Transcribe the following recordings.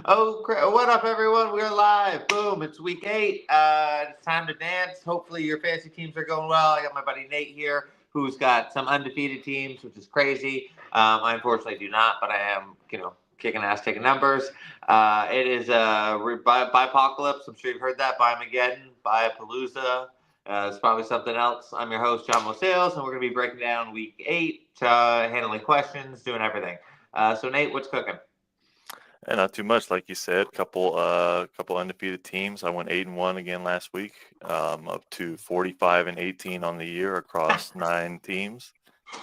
What up, everyone? We're live. Boom! It's week 8. It's time to dance. Hopefully, your fantasy teams are going well. I got my buddy Nate here, who's got some undefeated teams, which is crazy. I unfortunately do not, but I am, kicking ass, taking numbers. It is Bipocalypse. I'm sure you've heard that. Bimageddon, Biapalooza. It's probably something else. I'm your host, John Mosales, and we're going to be breaking down week 8, handling questions, doing everything. So, Nate, what's cooking? And not too much, like you said. Couple undefeated teams. I went 8-1 again last week, up to 45-18 on the year across 9 teams.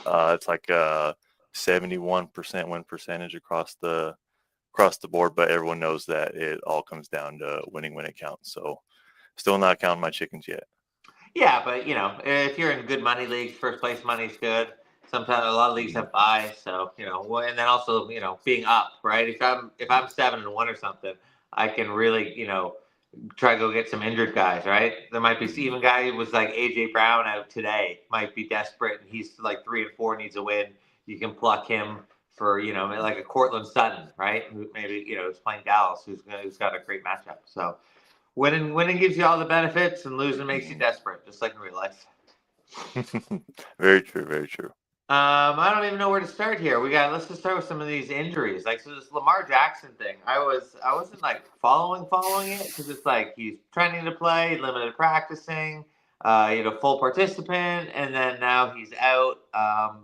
It's like a 71% win percentage across the board, but everyone knows that it all comes down to winning when it counts. So, still not counting my chickens yet. Yeah, but if you're in good money leagues, first place money's good. Sometimes a lot of leagues have buys, so and then also being up, right? If I'm 7-1 or something, I can really try to go get some injured guys, right? There might be even guy who was like AJ Brown out today, might be desperate, and he's like 3-4, needs a win. You can pluck him for like a Cortland Sutton, right? Who maybe is playing Dallas, who's got a great matchup. So winning gives you all the benefits, and losing makes you desperate, just like in real life. Very true, very true. I don't even know where to start here. Let's just start with some of these injuries. Like, so this Lamar Jackson thing, I wasn't like following it because it's like he's trending to play, limited practicing, full participant, and then now he's out,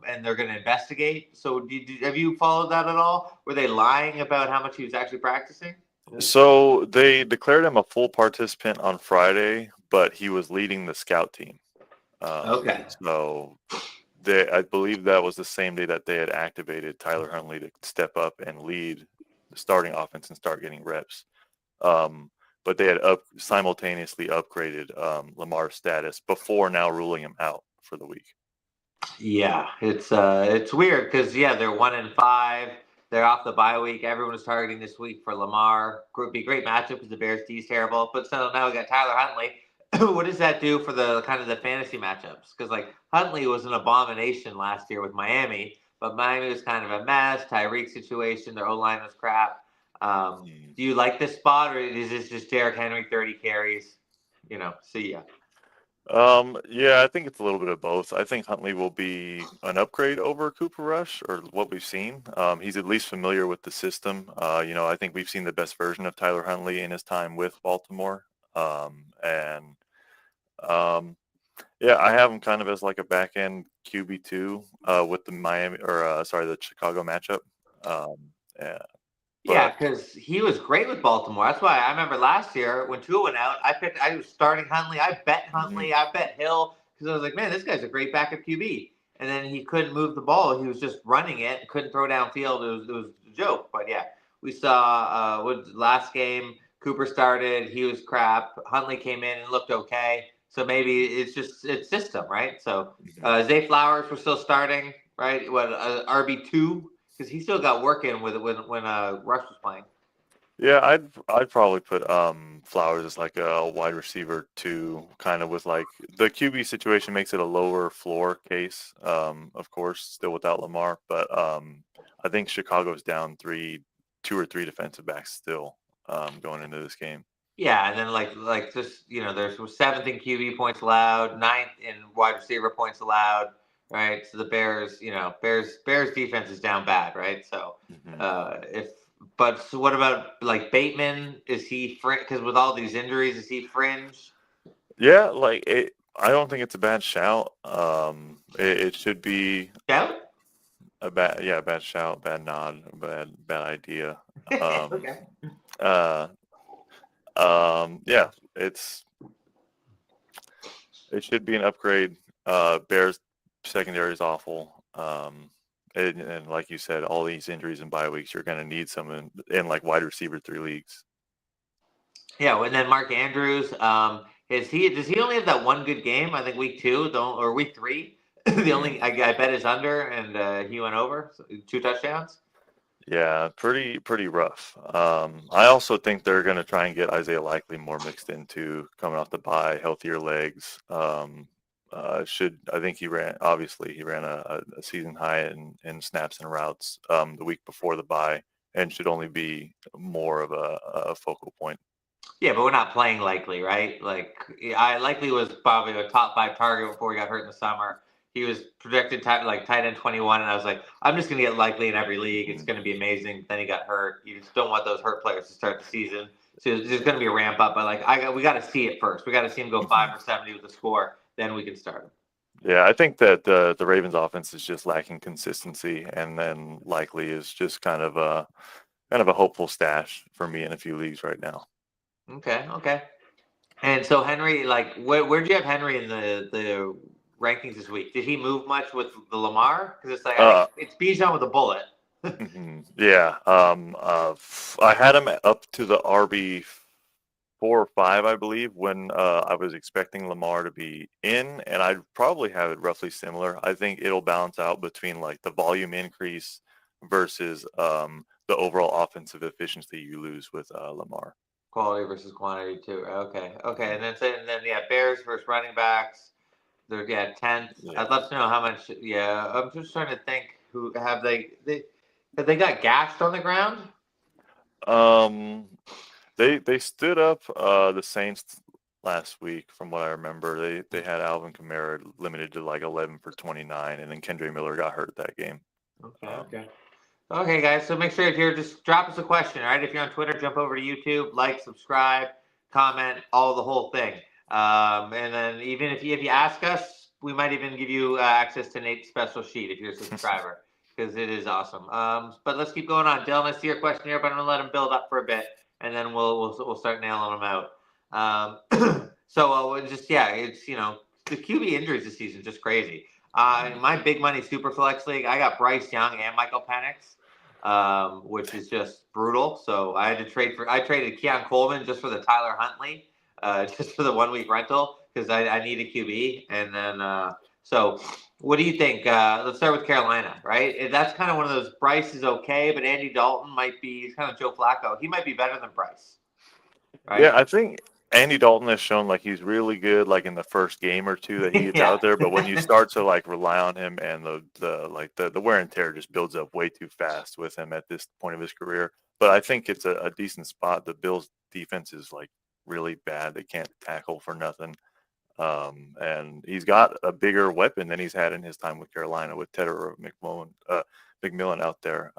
and they're going to investigate. So, have you followed that at all? Were they lying about how much he was actually practicing? So they declared him a full participant on Friday, but he was leading the scout team. Okay. So I believe that was the same day that they had activated Tyler Huntley to step up and lead the starting offense and start getting reps. But they had simultaneously upgraded Lamar's status before now ruling him out for the week. Yeah, it's weird because they're 1-5. They're off the bye week. Everyone is targeting this week for Lamar. Would be a great matchup because the Bears D is terrible. But so now we got Tyler Huntley. What does that do for the kind of the fantasy matchups? Because like Huntley was an abomination last year with Miami, but Miami was kind of a mess. Tyreek situation, their O line was crap. Do you like this spot, or is this just Derrick Henry 30 carries? See ya. Yeah, I think it's a little bit of both. I think Huntley will be an upgrade over Cooper Rush, or what we've seen. He's at least familiar with the system. I think we've seen the best version of Tyler Huntley in his time with Baltimore. Yeah, I have him kind of as like a back end QB2 with the the Chicago matchup. Yeah. Yeah, because he was great with Baltimore. That's why I remember last year when Tua went out, I was starting Huntley. I bet Huntley. I bet Hill because I was like, man, this guy's a great backup QB. And then he couldn't move the ball. He was just running it, couldn't throw downfield. It was a joke. But yeah, we saw last game Cooper started. He was crap. Huntley came in and looked okay. So maybe it's system, right? So Zay Flowers was still starting, right? What RB2 because he still got work in with when Rush was playing. Yeah, I'd probably put Flowers as like a wide receiver too, kind of with like the QB situation makes it a lower floor case, of course, still without Lamar, but I think Chicago's down 2 or 3 defensive backs still going into this game. Yeah, and then like just there's 7th in QB points allowed, 9th in wide receiver points allowed, right? So the Bears defense is down bad, right? So so what about like Bateman? Is he because with all these injuries, is he fringe? Yeah, I don't think it's a bad shout. It should be Shout? a bad shout, bad nod, bad idea. Okay. Yeah, it should be an upgrade. Bears secondary is awful. And like you said, all these injuries and bye weeks, you're going to need someone in like wide receiver 3 leagues. Yeah, and then Mark Andrews, does he only have that one good game? I think week 2, or week 3. The only I bet is under, and he went over 2 touchdowns. Yeah, pretty rough. I also think they're going to try and get Isaiah Likely more mixed into coming off the bye, healthier legs. I think he ran a season high in snaps and routes the week before the bye, and should only be more of a focal point. Yeah, but we're not playing Likely, right? Like, I Likely was probably a top 5 target before he got hurt in the summer. He was projected tight end 21, and I was like, I'm just going to get Likely in every league. It's going to be amazing. Then he got hurt. You just don't want those hurt players to start the season. So there's going to be a ramp up. But we got to see it first. We got to see him go 5 for 70 with a score. Then we can start him. Yeah, I think that the Ravens offense is just lacking consistency, and then Likely is just kind of a hopeful stash for me in a few leagues right now. Okay. And so Henry, like, where'd you have Henry in the rankings this week? Did he move much with the Lamar? Because it's like I think it's Bijan with a bullet. Yeah. I had him up to the RB 4 or 5, I believe, when I was expecting Lamar to be in, and I'd probably have it roughly similar. I think it'll balance out between like the volume increase versus the overall offensive efficiency you lose with Lamar. Quality versus quantity too. Okay. And then Bears versus running backs. They're 10th. Yeah. I'd love to know how much. Yeah, I'm just trying to think. Who have they got gashed on the ground? They stood up the Saints last week, from what I remember. They had Alvin Kamara limited to like 11 for 29, and then Kendra Miller got hurt that game. Okay, guys. So make sure if you're just drop us a question, all right? If you're on Twitter, jump over to YouTube, like, subscribe, comment, the whole thing. And then even if you ask us, we might even give you access to Nate's special sheet if you're a subscriber, because it is awesome. But let's keep going on. Dylan, I see your question here, but I'm gonna let him build up for a bit, and then we'll start nailing them out. It's the QB injuries this season just crazy. My big money Superflex league, I got Bryce Young and Michael Penix, which is just brutal. So I traded Keon Coleman just for the Tyler Huntley, just for the 1 week rental because I need a QB. And then so what do you think? Let's start with Carolina, right? That's kind of one of those. Bryce is okay, but Andy Dalton might be kind of Joe Flacco. He might be better than Bryce, right? Yeah, I think Andy Dalton has shown like he's really good like in the first game or two that he gets out there, but when you start to like rely on him and the wear and tear just builds up way too fast with him at this point of his career. But I think it's a decent spot. The Bills defense is like really bad. They can't tackle for nothing. And he's got a bigger weapon than he's had in his time with Carolina with Tedder McMillan out there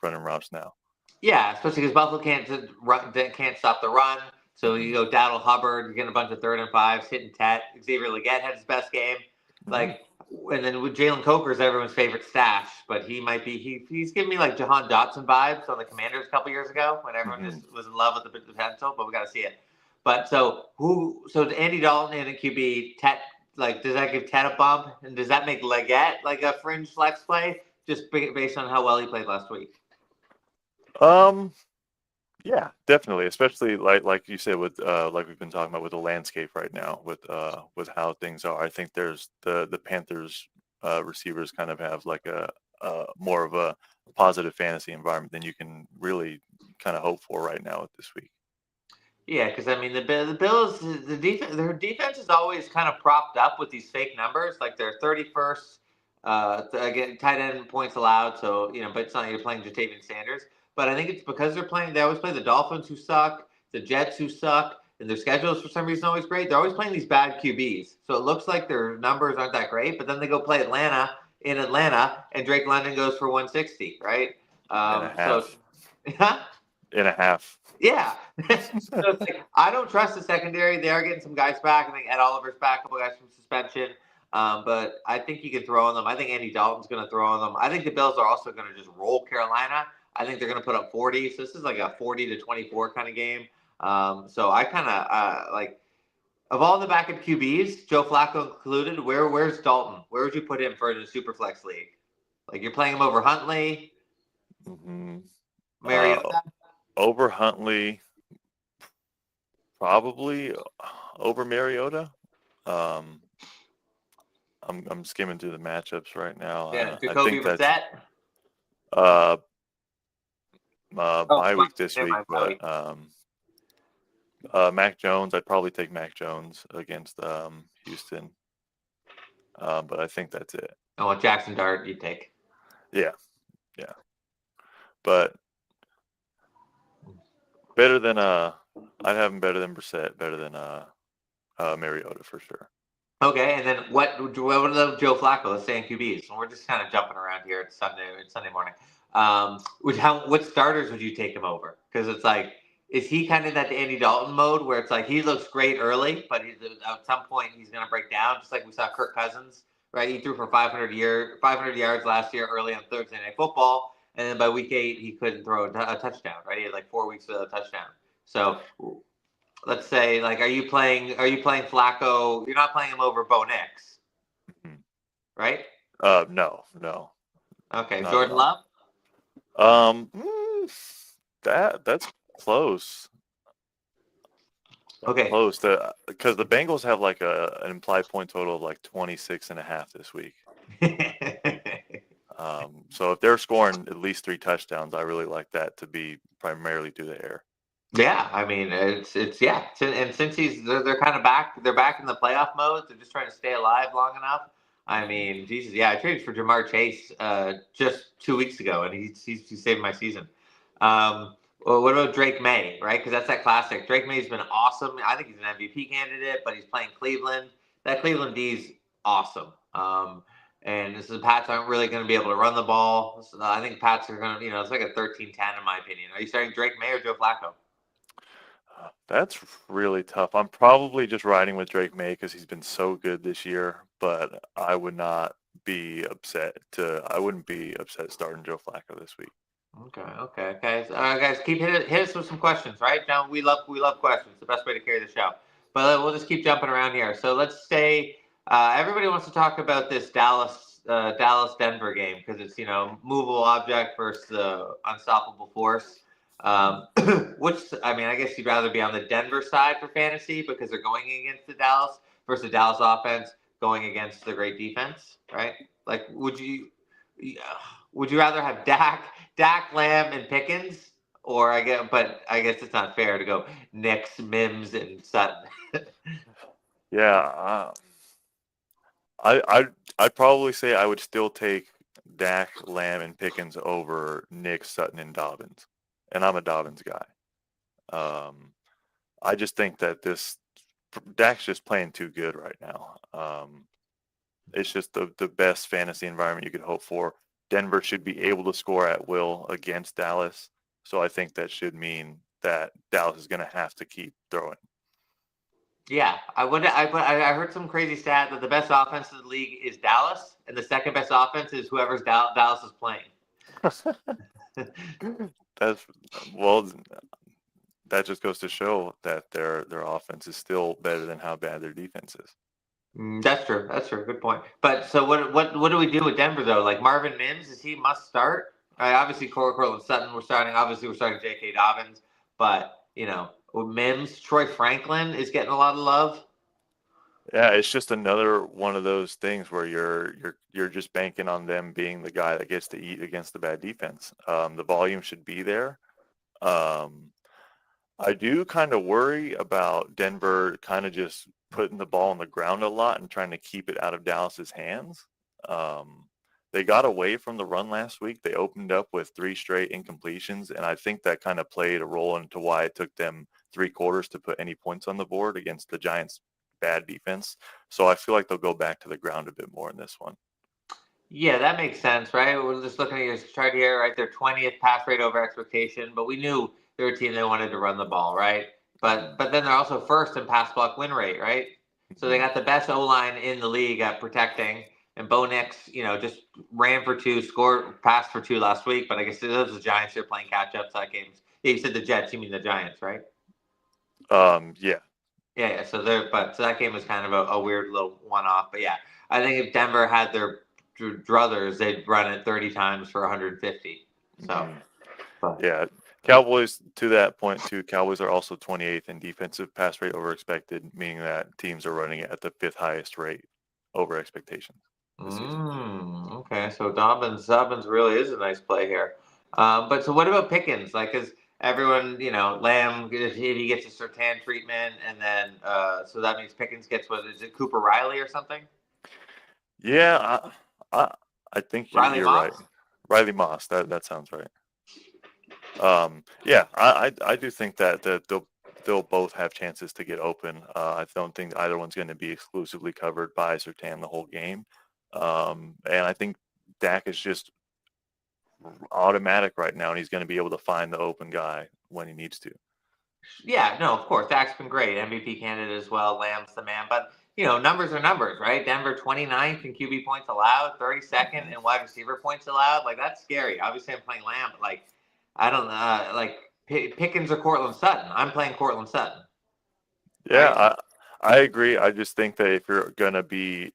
running routes now. Yeah, especially because Buffalo can't stop the run. So you go Dowdle Hubbard, you're getting a bunch of 3rd and 5s, hitting Tet. Xavier Legette had his best game. And then with Jalen Coker's everyone's favorite stash, but he might be he's giving me like Jahan Dotson vibes on the Commanders a couple years ago when everyone just was in love with the potential, but we got to see it. But so Andy Dalton and a QB Tet, like, does that give Tet a bump, and does that make Legette like a fringe flex play just based on how well he played last week? Yeah, definitely. Especially like you said with like we've been talking about with the landscape right now with how things are. I think there's the Panthers receivers kind of have like a more of a positive fantasy environment than you can really kind of hope for right now with this week. Yeah, because I mean the Bills, their defense is always kind of propped up with these fake numbers, like they're 31st again tight end points allowed. So but it's not like you're playing Jatavian Sanders. But I think it's because they always play the Dolphins, who suck, the Jets, who suck, and their schedules for some reason always great. They're always playing these bad QBs, so it looks like their numbers aren't that great. But then they go play Atlanta, and Drake London goes for 160, right? In a half. In a half. Yeah. So it's like, I don't trust the secondary. They are getting some guys back. I think Ed Oliver's back, a couple guys from suspension. But I think you can throw on them. I think Andy Dalton's going to throw on them. I think the Bills are also going to just roll Carolina. I think they're going to put up 40. So this is like a 40-24 kind of game. So I kind of like, of all the backup QBs, Joe Flacco included, where's Dalton? Where would you put him for the Superflex league? Like, you're playing him over Huntley, Mariota? Over Huntley, probably over Mariota. I'm skimming through the matchups right now. Yeah, Jacoby Brissett. Bye week this week, but Mac Jones, I'd probably take Mac Jones against Houston. But I think that's it. Oh, Jackson Dart, you take. Yeah. But Better than I'd have him better than Brissett, better than Mariota for sure. Okay, and then what of Joe Flacco? Let's say in QBs. So we're just kind of jumping around here. It's Sunday morning. What starters would you take him over? Because it's like, is he kind of that Andy Dalton mode where it's like he looks great early, but at some point he's going to break down, just like we saw Kirk Cousins, right? He threw for 500 yards last year early on Thursday Night Football, and then by week 8 he couldn't throw a touchdown, right? He had like 4 weeks without a touchdown. So let's say, like, are you playing Flacco? You're not playing him over Bo Nix, right? No, Okay, not at Jordan all. Love. That's close. Okay. Close to, because the Bengals have like an implied point total of like 26.5 this week. So if they're scoring at least 3 touchdowns, I really like that to be primarily through the air. Yeah, I mean it's and since they're kind of back, they're back in the playoff mode. They're just trying to stay alive long enough. I mean, Jesus, yeah, I traded for Jamar Chase just 2 weeks ago, and he saved my season. Well, what about Drake May, right? Because that's that classic. Drake May's been awesome. I think he's an MVP candidate, but he's playing Cleveland. That Cleveland D's awesome. And this is Pats aren't really going to be able to run the ball. So I think Pats are going to, it's like a 13-10 in my opinion. Are you starting Drake May or Joe Flacco? That's really tough. I'm probably just riding with Drake May because he's been so good this year, but I wouldn't be upset starting Joe Flacco this week. Okay. So, guys, keep hit us with some questions, right? John, we love questions. The best way to carry the show. But we'll just keep jumping around here. So let's say everybody wants to talk about this Dallas Denver game because it's movable object versus the unstoppable force. Which I guess you'd rather be on the Denver side for fantasy because they're going against the Dallas versus the Dallas offense going against the great defense, right? Like, would you rather have Dak, Lamb, and Pickens, or I guess it's not fair to go Nix, Mims, and Sutton. Yeah, I'd probably say I would still take Dak, Lamb, and Pickens over Nick, Sutton, and Dobbins, and I'm a Dobbins guy. I just think that Dak's just playing too good right now. It's just the best fantasy environment you could hope for. Denver should be able to score at will against Dallas, so I think that should mean that Dallas is going to have to keep throwing. Yeah, I heard some crazy stat that the best offense in the league is Dallas, and the second best offense is whoever's Dallas is playing. That just goes to show that their offense is still better than how bad their defense is. That's true. Good point. But so what do we do with Denver though? Like Marvin Mims, is he must start? Obviously, Cortland Sutton we're starting. Obviously, we're starting J.K. Dobbins, but Mims, Troy Franklin is getting a lot of love. Yeah, it's just another one of those things where you're just banking on them being the guy that gets to eat against the bad defense. The volume should be there. I do kind of worry about Denver kind of just putting the ball on the ground a lot and trying to keep it out of Dallas's hands. They got away from the run last week. They opened up with 3 straight incompletions, and I think that kind of played a role into why it took them 3 quarters to put any points on the board against the Giants' bad defense. So I feel like they'll go back to the ground a bit more in this one. Yeah, that makes sense, right? We're just looking at your chart here, right? Their 20th pass rate over expectation, but we knew they were a team that wanted to run the ball, right? But then they're also first in pass block win rate, right? So they got the best O-line in the league at protecting. And Bo Nix, just ran for 2, passed for 2 last week. But I guess those are the Giants. They're playing catch-up. So that game's. Yeah, you said the Jets. You mean the Giants, right? Yeah. Yeah. So that game was kind of a weird little one-off. But yeah, I think if Denver had their druthers, they'd run it 30 times for 150. So. Yeah. Cowboys, to that point, too, Cowboys are also 28th in defensive pass rate over expected, meaning that teams are running it at the 5th highest rate over expectations. Okay, so Dobbins really is a nice play here. But so what about Pickens? Like, is everyone, Lamb, if he gets a Surtain treatment, and then so that means Pickens gets is it Cooper Riley or something? Yeah, I think you're Moss? right. Riley Moss, that sounds right. Yeah, I do think that they'll both have chances to get open. I don't think either one's going to be exclusively covered by Surtain the whole game. And I think Dak is just automatic right now, and he's going to be able to find the open guy when he needs to. Yeah, no, of course. Dak's been great. MVP candidate as well. Lamb's the man. But, numbers are numbers, right? Denver 29th in QB points allowed, 32nd in wide receiver points allowed. Like, that's scary. Obviously, I'm playing Lamb, but, like, I don't know. Pickens or Cortland Sutton. I'm playing Cortland Sutton, right? Yeah, I agree. I just think that if you're going to be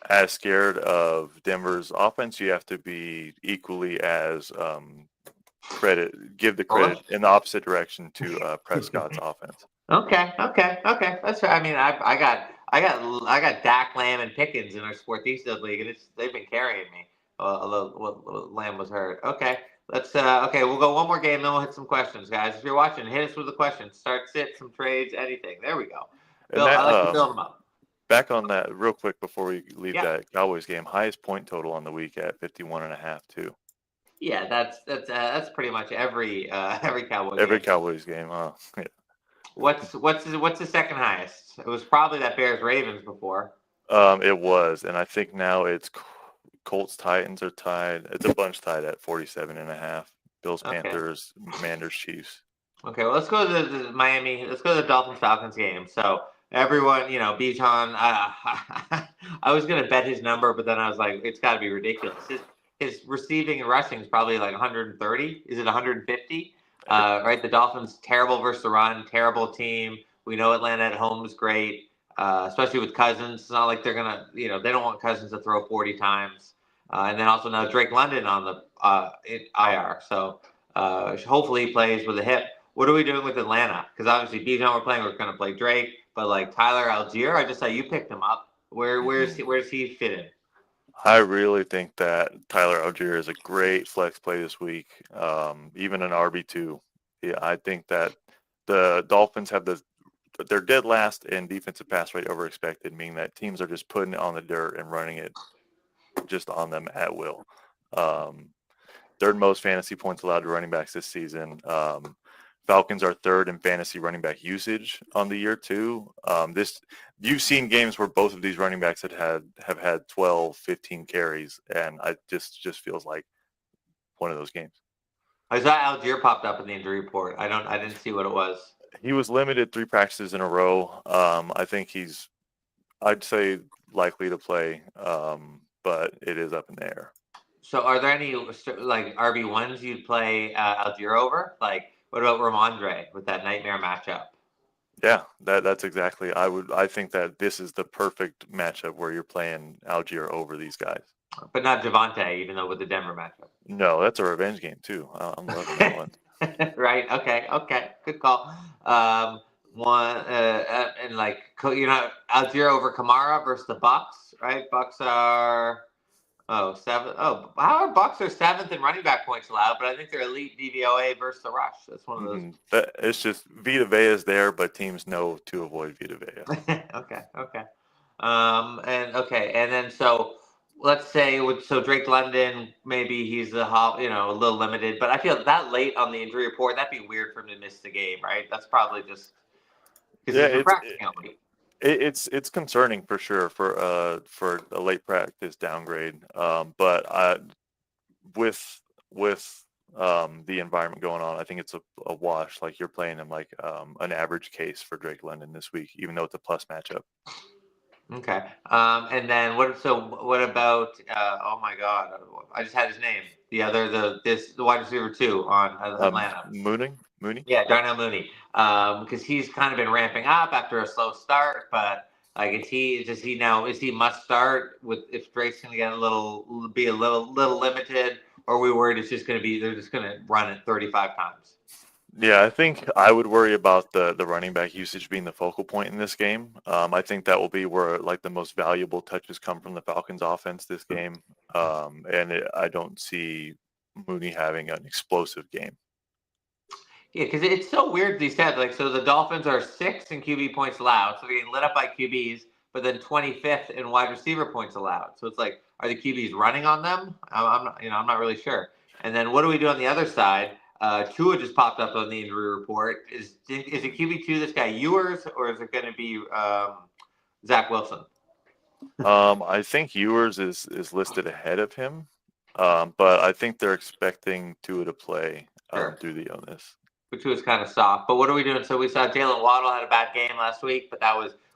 as scared of Denver's offense, you have to be equally as give the credit Bullish? in the opposite direction to Prescott's offense. Okay. That's right. I mean, I got Dak, Lamb, and Pickens in our SportsEthos league, and they've been carrying me. Although Lamb was hurt. Okay, okay. We'll go one more game, then we'll hit some questions, guys. If you're watching, hit us with the questions. Start, sit, some trades, anything. There we go. And I like to that build them up. back on that real quick before we leave Yeah. that Cowboys game, highest point total on the week at 51.5 too. Yeah, that's pretty much every Cowboys Every game. Cowboys game, huh? Yeah. What's the second highest? It was probably that Bears Ravens before. It was, and I think now it's Colts Titans are tied. It's a bunch tied at 47.5. Bills Okay. Panthers, Commanders Chiefs. Okay, well, let's go to the Miami. Let's go to the Dolphins Falcons game. So everyone, Bijan. I was gonna bet his number, but then I was like, it's got to be ridiculous. His receiving and rushing is probably like 130. Is it 150? Right. The Dolphins terrible versus the run. Terrible team. We know Atlanta at home is great, especially with Cousins. It's not like they're gonna, they don't want Cousins to throw 40 times. And then also now Drake London on the IR. So hopefully he plays with a hip. What are we doing with Atlanta? Because obviously Bijan we're playing, we're going to play Drake, but like Tyler Algier, I just saw you picked him up. Where's he fit in? I really think that Tyler Algier is a great flex play this week, even an RB2. Yeah, I think that the Dolphins they're dead last in defensive pass rate over expected, meaning that teams are just putting it on the dirt and running it just on them at will. Third most fantasy points allowed to running backs this season. Falcons are third in fantasy running back usage on the year too. You've seen games where both of these running backs have had 12, 15 carries, and I just feels like one of those games. I saw Algier popped up in the injury report. I didn't see what it was. He was limited 3 practices in a row. I think I'd say likely to play, but it is up in the air. So are there any like RB1s you'd play Algier over? Like what about Ramondre with that nightmare matchup? Yeah, that's exactly. I think that this is the perfect matchup where you're playing Algier over these guys. But not Javante, even though with the Denver matchup. No, that's a revenge game too. I'm loving that one. Right. Okay. Good call. And like Algier over Kamara versus the Bucks, right? Bucks are 7. Oh, how are Bucks are 7th in running back points allowed, but I think they're elite DVOA versus the rush. That's one of those. It's just Vita Vea is there, but teams know to avoid Vita Vea. Okay. And then so let's say Drake London, maybe he's a little limited, but I feel that late on the injury report, that'd be weird for him to miss the game, right? That's probably just because he's practicing all week. It's concerning for sure for a late practice downgrade. But with the environment going on, I think it's a wash. Like you're playing him like an average case for Drake London this week, even though it's a plus matchup. Okay. And then what about oh my God, I just had his name. The wide receiver 2 on Atlanta. Mooney? Yeah, Darnell Mooney. Because he's kind of been ramping up after a slow start, but like is he must start if Drake's gonna get a little limited, or are we worried they're just gonna run it 35 times? Yeah, I think I would worry about the running back usage being the focal point in this game. I think that will be where like the most valuable touches come from the Falcons offense this game. I don't see Mooney having an explosive game. Yeah, because it's so weird these stats. Like, so the Dolphins are 6th in QB points allowed, so they're getting lit up by QBs, but then 25th in wide receiver points allowed. So it's like, are the QBs running on them? I'm not really sure. And then what do we do on the other side? Tua just popped up on the injury report. Is it QB2 this guy Ewers, or is it going to be Zach Wilson? I think Ewers is listed ahead of him, but I think they're expecting Tua to play Sure. through the illness. Which was kind of soft. But what are we doing? So we saw Jalen Waddle had a bad game last week, but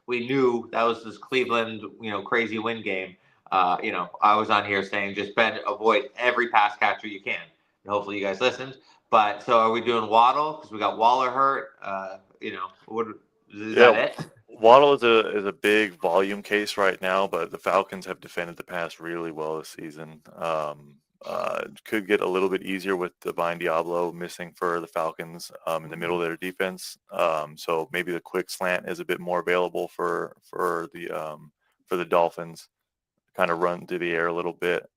we knew that was this Cleveland, crazy win game. I was on here saying just avoid every pass catcher you can. And hopefully you guys listened. But so are we doing Waddle because we got Waller hurt? What is that it? Waddle is a big volume case right now, but the Falcons have defended the pass really well this season. Could get a little bit easier with Divine Diablo missing for the Falcons in the middle of their defense. So maybe the quick slant is a bit more available for the Dolphins. Kind of run through the air a little bit.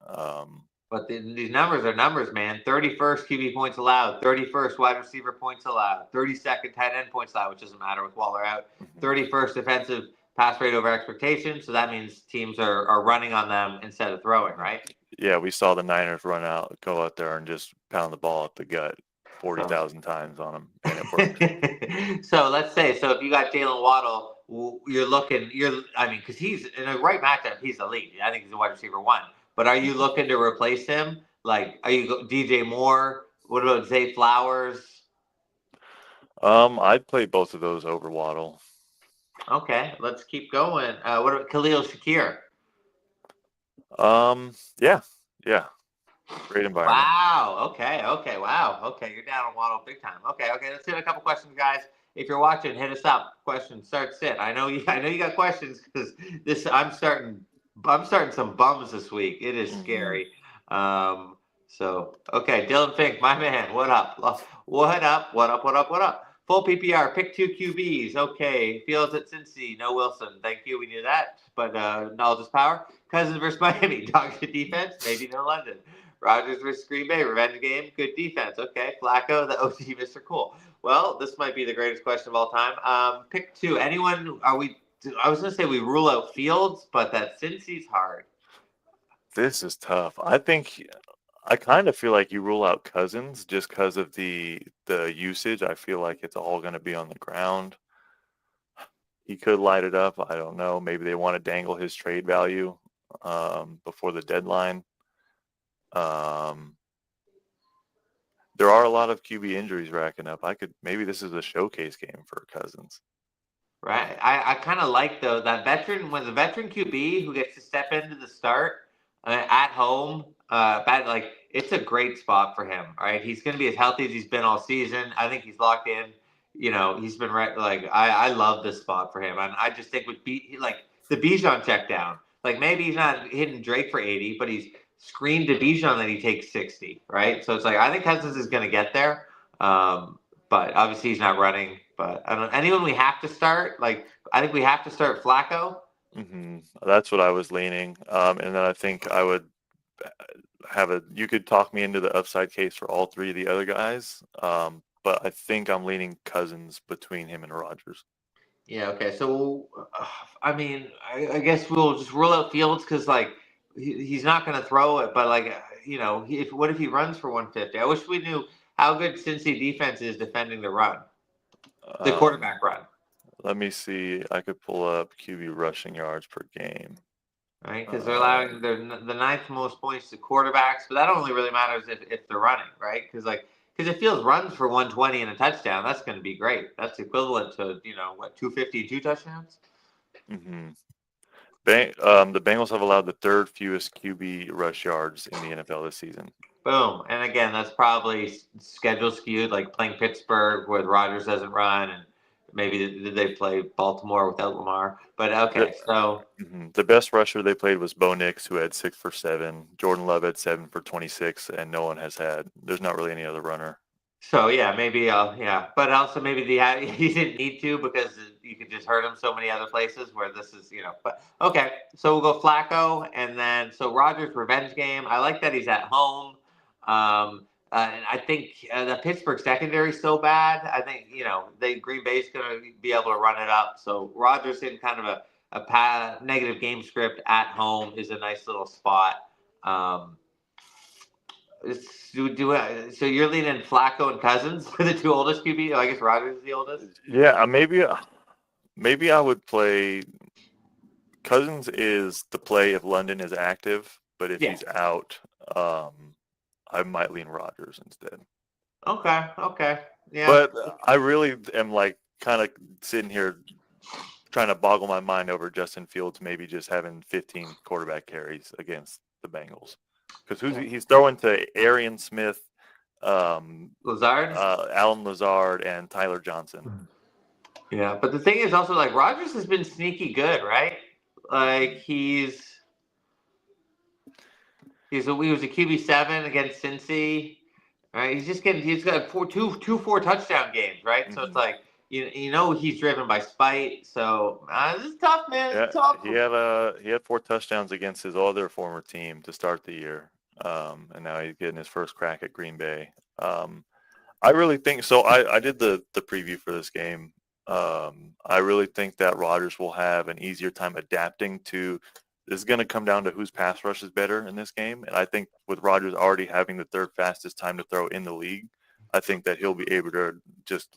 But these numbers are numbers, man. 31st QB points allowed, 31st wide receiver points allowed, 32nd tight end points allowed, which doesn't matter with Waller out, 31st defensive pass rate over expectation. So that means teams are running on them instead of throwing, right? Yeah, we saw the Niners go out there and just pound the ball at the gut 40,000 times on them, and it worked. So let's say, if you got Jalen Waddle, because he's in a right matchup, he's elite. I think he's a wide receiver 1. But are you looking to replace him? Like, are you DJ Moore? What about Zay Flowers? I'd play both of those over Waddle. Okay, let's keep going. What about Khalil Shakir? Yeah. Great environment. Wow. Okay. Wow. Okay, you're down on Waddle big time. Okay. Let's hit a couple questions, guys. If you're watching, hit us up. Questions, start sit. I know you got questions because I'm starting some bums this week. It is scary. Okay, Dylan Fink, my man, what up? What up? Full PPR, pick 2 QBs. Okay, Fields at Cincy, no Wilson. Thank you, we knew that. But knowledge is power. Cousins versus Miami, dog shit defense, maybe no London. Rodgers versus Green Bay, revenge game, good defense. Okay, Flacco, the OG Mr. Cool. Well, this might be the greatest question of all time. Pick 2. Anyone? I was gonna say we rule out Fields, but that Cincy's hard. This is tough. I kind of feel like you rule out Cousins just because of the usage. I feel like it's all going to be on the ground. He could light it up. I don't know. Maybe they want to dangle his trade value before the deadline. There are a lot of QB injuries racking up. Maybe this is a showcase game for Cousins. Right. I kind of like though that veteran when the veteran QB who gets to step into the start at home. It's a great spot for him. Right. He's going to be as healthy as he's been all season. I think he's locked in. He's been right. I love this spot for him, and I just think with the Bijan check down. Like maybe he's not hitting Drake for 80, but he's screamed to Bijan that he takes 60. Right. So it's like I think Cousins is going to get there. But obviously he's not running. But I don't. Anyone we have to start? I think we have to start Flacco. That's what I was leaning. And then I think I would you could talk me into the upside case for all 3 of the other guys. But I think I'm leaning Cousins between him and Rodgers. Yeah. Okay. So, I guess we'll just rule out Fields because he's not going to throw it. But what if he runs for 150? I wish we knew how good Cincy defense is defending the run, the quarterback run. Let me see. I could pull up QB rushing yards per game. Right, because they're allowing the 9th most points to quarterbacks, but that only really matters if they're running, right? Because if Fields runs for 120 and a touchdown, that's going to be great. That's equivalent to 250 and 2 touchdowns. The Bengals have allowed the 3rd fewest QB rush yards in the NFL this season. Boom, and again, that's probably schedule skewed, like playing Pittsburgh where Rodgers doesn't run, and maybe they play Baltimore without Lamar. But okay, so the best rusher they played was Bo Nix, who had 6 for 7. Jordan Love had 7 for 26, and no one there's not really any other runner. So yeah, maybe but also maybe he didn't need to because you could just hurt him so many other places where this is But okay, so we'll go Flacco, and then Rodgers revenge game. I like that he's at home. And I think the Pittsburgh secondary is so bad. I think Green Bay's going to be able to run it up. So Rodgers in kind of a negative game script at home is a nice little spot. So you're leaning Flacco and Cousins for the two oldest QB? Oh, I guess Rodgers is the oldest. Yeah, maybe I would play Cousins is the play if London is active, but if Yeah. he's out, I might lean Rodgers instead. Okay. Okay. Yeah. But I really am like kind of sitting here trying to boggle my mind over Justin Fields maybe just having 15 quarterback carries against the Bengals because he's throwing to Arian Smith, Lazard. Alan Lazard, and Tyler Johnson. Yeah, but the thing is also like Rodgers has been sneaky good, right? Like he was a QB7 against Cincy, right? He's got two 4 touchdown games, right? So it's Mm-hmm. like you know he's driven by spite. So this is tough, man. Yeah, It's tough. he had 4 touchdowns against his other former team to start the year, and now he's getting his first crack at Green Bay. I really think so. I did the preview for this game. I really think that Rodgers will have an easier time adapting to. This is going to come down to whose pass rush is better in this game, and I think with Rodgers already having the third fastest time to throw in the league, I think that he'll be able to just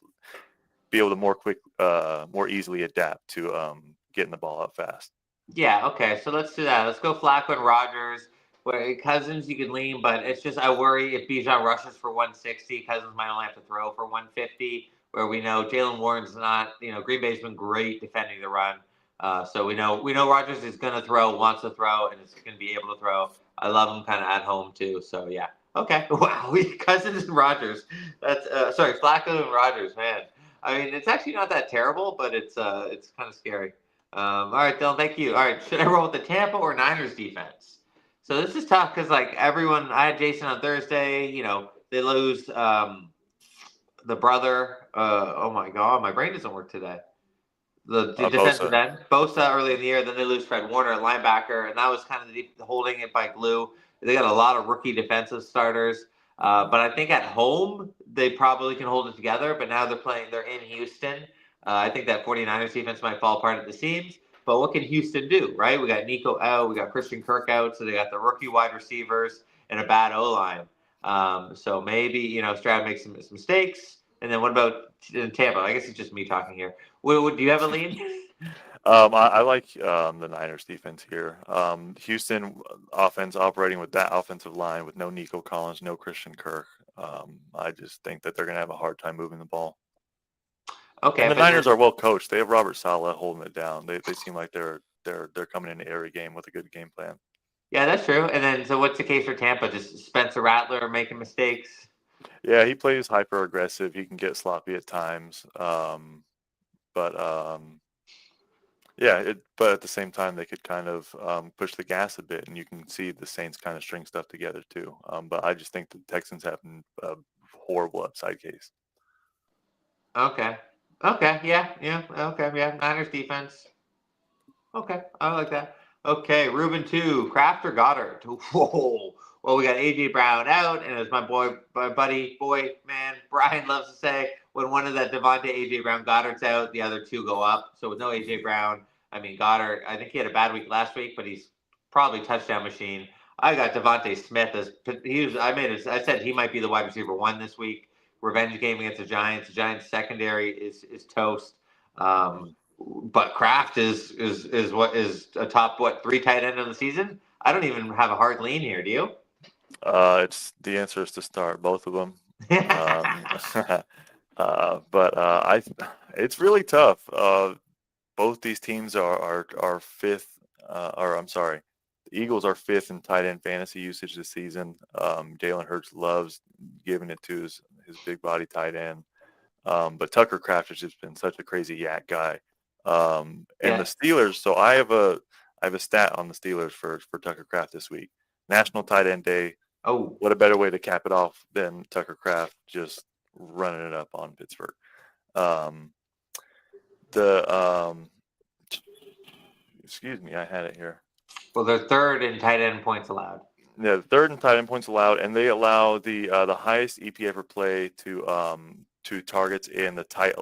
be able to more easily adapt to getting the ball out fast. Yeah, okay. So let's do that. Let's go Flacco and Rodgers. Where Cousins you can lean, but it's just I worry if Bijan rushes for 160, Cousins might only have to throw for 150. Where we know Jalen Warren's not, Green Bay's been great defending the run. So we know Rodgers is going to throw, wants to throw, and is going to be able to throw. I love him kind of at home too. So yeah, okay. Wow, Cousins and Rodgers. That's sorry, Flacco and Rodgers, man. I mean, it's actually not that terrible, but it's kind of scary. All right, Dylan, thank you. All right, should I roll with the Tampa or Niners defense? So this is tough because like everyone, I had Jason on Thursday. They lose the brother. Oh my God, my brain doesn't work today. The defensive Bosa. end, Bosa early in the year. Then they lose Fred Warner at linebacker, and that was kind of the holding it by glue. They got a lot of rookie defensive starters. But I think at home, they probably can hold it together. But now they're in Houston. I think that 49ers defense might fall apart at the seams. But what can Houston do, right? We got Nico out. We got Christian Kirk out. So they got the rookie wide receivers and a bad O-line. So maybe, Stroud makes some mistakes. And then what about Tampa? I guess it's just me talking here. Do you have a lead? I like the Niners defense here. Houston offense operating with that offensive line with no Nico Collins, no Christian Kirk. I just think that they're going to have a hard time moving the ball. Okay, And the Niners are well coached. They have Robert Saleh holding it down. They seem like they're coming into every game with a good game plan. Yeah, that's true. And then, so what's the case for Tampa? Just Spencer Rattler making mistakes? Yeah, he plays hyper aggressive. He can get sloppy at times. But but at the same time, they could kind of push the gas a bit, and you can see the Saints kind of string stuff together too. But I just think the Texans have a horrible upside case. Okay. Okay. Yeah. Yeah. Okay. Yeah. Niners defense. Okay. I like that. Okay. Ruben 2, Kraft or Goddard? Whoa. Well, we got A.J. Brown out, and as my buddy, man, Brian loves to say, when one of that Devontae A.J. Brown Goddard's out, the other two go up. So with no A.J. Brown, I mean, Goddard, I think he had a bad week last week, but he's probably touchdown machine. I got Devontae Smith I said he might be the wide receiver 1 this week. Revenge game against the Giants. The Giants secondary is toast. But Kraft is what is a top 3 tight end of the season. I don't even have a hard lean here. Do you? It's the answer is to start both of them. But it's really tough. Both these teams are fifth, or I'm sorry, the Eagles are fifth in tight end fantasy usage this season. Jalen Hurts loves giving it to his big body tight end. But Tucker Kraft has just been such a crazy yak guy. And the Steelers, so I have a stat on the Steelers for Tucker Kraft this week. National Tight End Day. Oh, what a better way to cap it off than Tucker Kraft just running it up on Pittsburgh. Excuse me, I had it here. Well, they're third in tight end points allowed. Yeah, third in tight end points allowed, and they allow the highest EPA per play to targets in the tight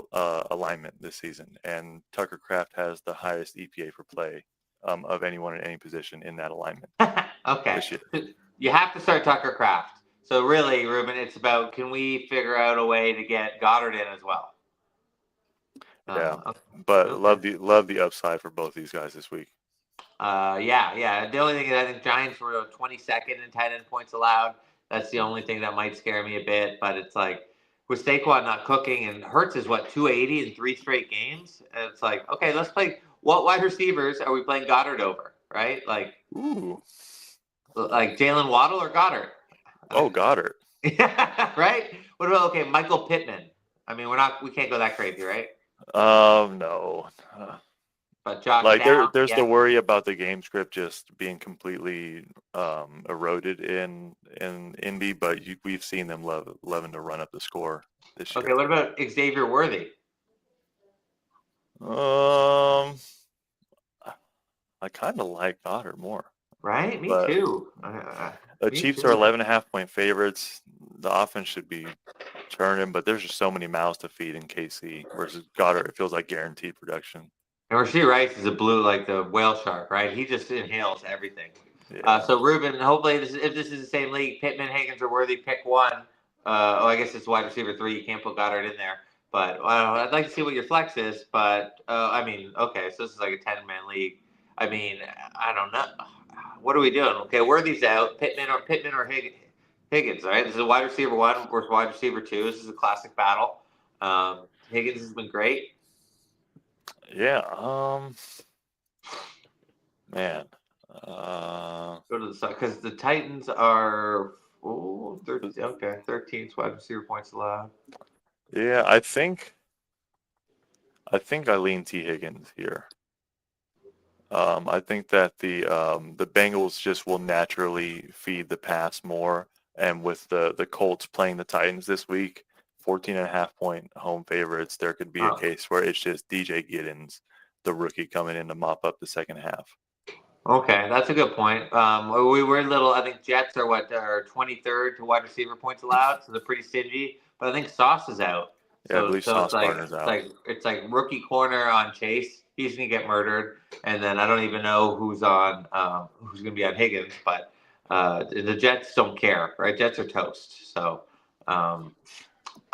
alignment this season. And Tucker Kraft has the highest EPA per play of anyone in any position in that alignment. Okay. This year. You have to start Tucker Kraft. So really, Ruben, it's about can we figure out a way to get Goddard in as well? Yeah, Okay. but Okay. love the upside for both these guys this week. Yeah. The only thing is I think Giants were 22nd in tight end points allowed. That's the only thing that might scare me a bit. But it's like with Saquon not cooking and Hurts is what 280 in 3 straight games. And it's like okay, let's play. What wide receivers are we playing Goddard over? Right? Ooh, Like Jalen Waddle or Goddard? oh, Goddard. Yeah, right. What about Michael Pittman? I mean, we can't go that crazy, right? No. But Josh Like Downs, there's the yes. worry about the game script just being completely eroded in Indy, but we've seen them loving to run up the score this Okay, year. what about Xavier Worthy? Um, I kind of like Goddard more, Right, me but too. the Me Chiefs are too. 11.5-point favorites. The offense should be turning, but there's just so many mouths to feed in KC versus Goddard. It feels like guaranteed production. And Rasheed Rice is a blue like the whale shark, right? He just inhales everything. Yeah, So Ruben, hopefully, if this is the same league, Pittman, Higgins, or Worthy, pick one. I guess it's wide receiver 3. You can't put Goddard in there. But I'd like to see what your flex is. But I mean, okay, so this is like a 10-man league. I mean, I don't know. What are we doing? Okay, Worthy's out. Pittman or Higgins, right? This is wide receiver 1 versus wide receiver 2. This is a classic battle. Higgins has been great. yeah. Man. Go to the side because the Titans are 13, okay, 13 wide receiver points allowed. Yeah, I think I lean T. Higgins here. I think that the Bengals just will naturally feed the pass more, and with the Colts playing the Titans this week, 14.5-point home favorites, there could be a Oh, case where it's just DJ Giddens, the rookie, coming in to mop up the second half. okay, that's a good point. We were little. I think Jets are 23rd to wide receiver points allowed, so they're pretty stingy. But I think Sauce is out, Yeah, I so believe it's Sauce like Gardner's it's out. like it's like rookie corner on Chase. He's gonna get murdered, and then I don't even know who's gonna be on Higgins. But the Jets don't care, right? Jets are toast. So um,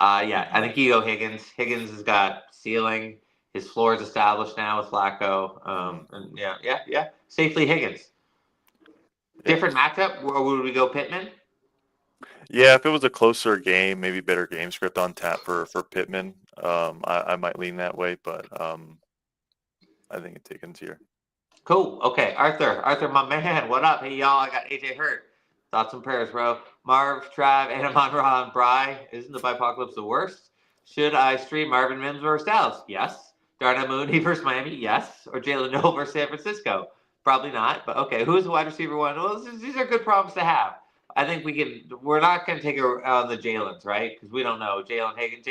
yeah, I Mhm. think you go Higgins. Higgins has got ceiling. His floor is established now with Flacco. Mhm. And yeah. Safely Higgins. Yeah. Different matchup. Or would we go Pittman? Yeah, if it was a closer game, maybe better game script on tap for Pittman, I might lean that way, but I think it's Higgins here. Cool. Okay, Arthur, my man. What up? Hey y'all, I got AJ hurt. Thoughts and prayers, bro. Marv, Trav, Anamon, Ra, and Bry. Isn't the Bipocalypse the worst? Should I stream Marvin Mims versus Dallas? Yes. Darnell Mooney versus Miami? Yes. Or Jalen Noel versus San Francisco? Probably not. But okay, who's the wide receiver 1? Well, these are good problems to have. I think we can. We're not going to take on the Jalen's, right? Because we don't know Jaden Higgins,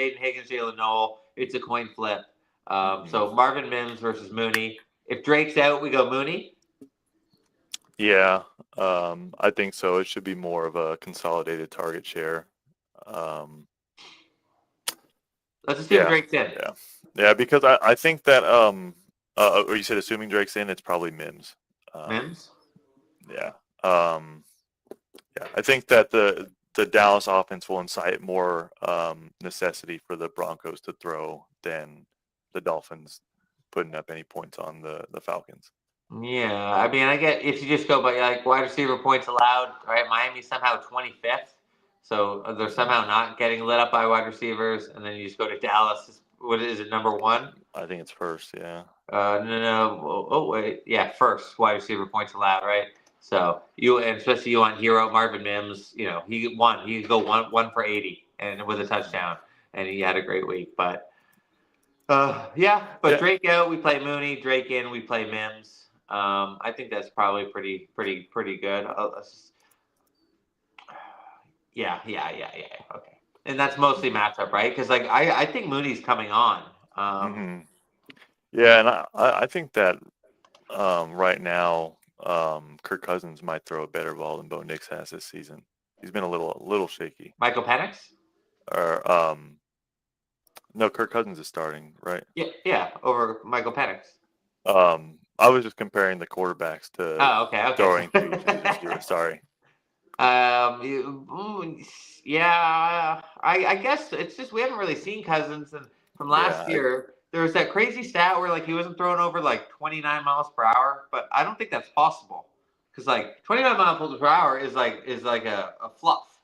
Jalen Noel. It's a coin flip. Mhm. So Marvin Mims versus Mooney. If Drake's out, we go Mooney. Yeah, I think so. It should be more of a consolidated target share. Um, Let's assume yeah, Drake's in. yeah, because I think that or you said assuming Drake's in, it's probably Mims. Mims. Yeah, um, yeah, I think that the Dallas offense will incite more necessity for the Broncos to throw than the Dolphins putting up any points on the Falcons. Yeah, I mean, I get if you just go by like wide receiver points allowed, right? Miami's somehow 25th, so they're Mhm. somehow not getting lit up by wide receivers, and then you just go to Dallas. What is it, number 1? I think it's first. Yeah. No. Wait, yeah, first wide receiver points allowed, right? So and especially you want hero Marvin Mims. You know, he could go one for 80 and with a Mhm. touchdown, and he had a great week, but. Yeah, but Yeah. Drake out, we play Mooney. Drake in, we play Mims. I think that's probably pretty good. Yeah. Okay, and that's mostly Mhm. matchup, right? Because like I think Mooney's coming on. hmm Yeah, and I think that right now Kirk Cousins might throw a better ball than Bo Nix has this season. He's been a little shaky. Michael Penix. Or no, Kirk Cousins is starting, right? Yeah, over Michael Penix. I was just comparing the quarterbacks to Oh, okay. throwing to this year. Sorry. Yeah, I guess it's just we haven't really seen Cousins, and from last Yeah, year there was that crazy stat where like he wasn't throwing over like 29 miles per hour, but I don't think that's possible because like 29 miles per hour is like a fluff.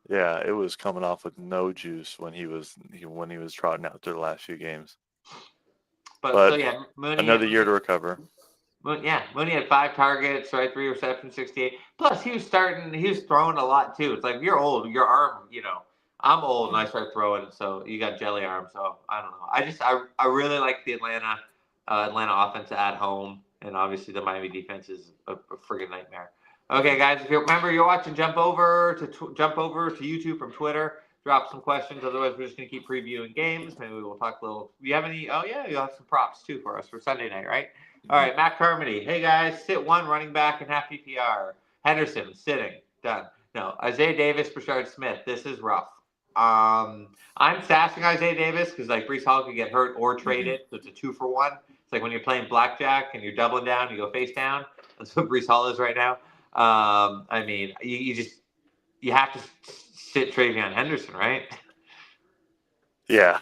yeah, it was coming off with no juice when when he was trotting out through the last few games. But so But yeah, Mooney, another year to recover. Mooney had 5 targets, right, 3 receptions, 68. Plus, he was throwing a lot too. It's like you're old, your arm, I'm old and I start throwing, so you got jelly arm. So I don't know. I really like the Atlanta offense at home, and obviously the Miami defense is a friggin' nightmare. Okay, guys, if you remember, you're watching. Jump over to YouTube from Twitter. Drop some questions. Otherwise, we're just gonna keep previewing games. Maybe we'll talk a little. Do you have any? Oh yeah, you'll have some props too for us for Sunday night, right? All Mhm. right, Matt Carmody. Hey guys, sit one running back and half PPR. Henderson sitting done. No, Isaiah Davis, Brashard Smith. This is rough. I'm stashing Isaiah Davis because like Brees Hall could get hurt or Mhm. traded, so it's a 2-for-1. It's like when you're playing blackjack and you're doubling down, you go face down. That's what Brees Hall is right now. I mean, you have to sit Travion Henderson, right? Yeah,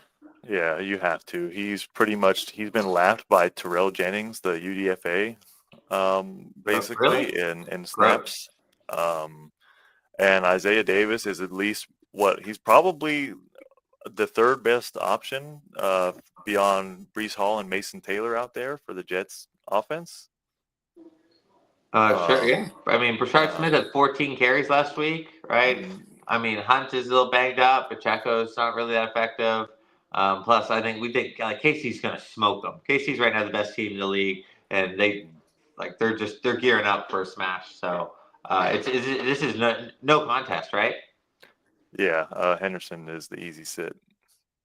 yeah, you have to. He's been lapped by Terrell Jennings, the UDFA, Really? basically in Gross. snaps. Um, and Isaiah Davis is at least he's probably the third best option beyond Brees Hall and Mason Taylor out there for the Jets offense. Sure, Um, yeah. I mean, Brashard uh, Smith had 14 carries last week, right? mhm. I mean, Hunt is a little banged up. Pacheco's not really that effective. Plus, we think Casey's going to smoke them. Casey's right now the best team in the league, and they're gearing up for a smash. So this is no contest, right? Yeah, Henderson is the easy sit.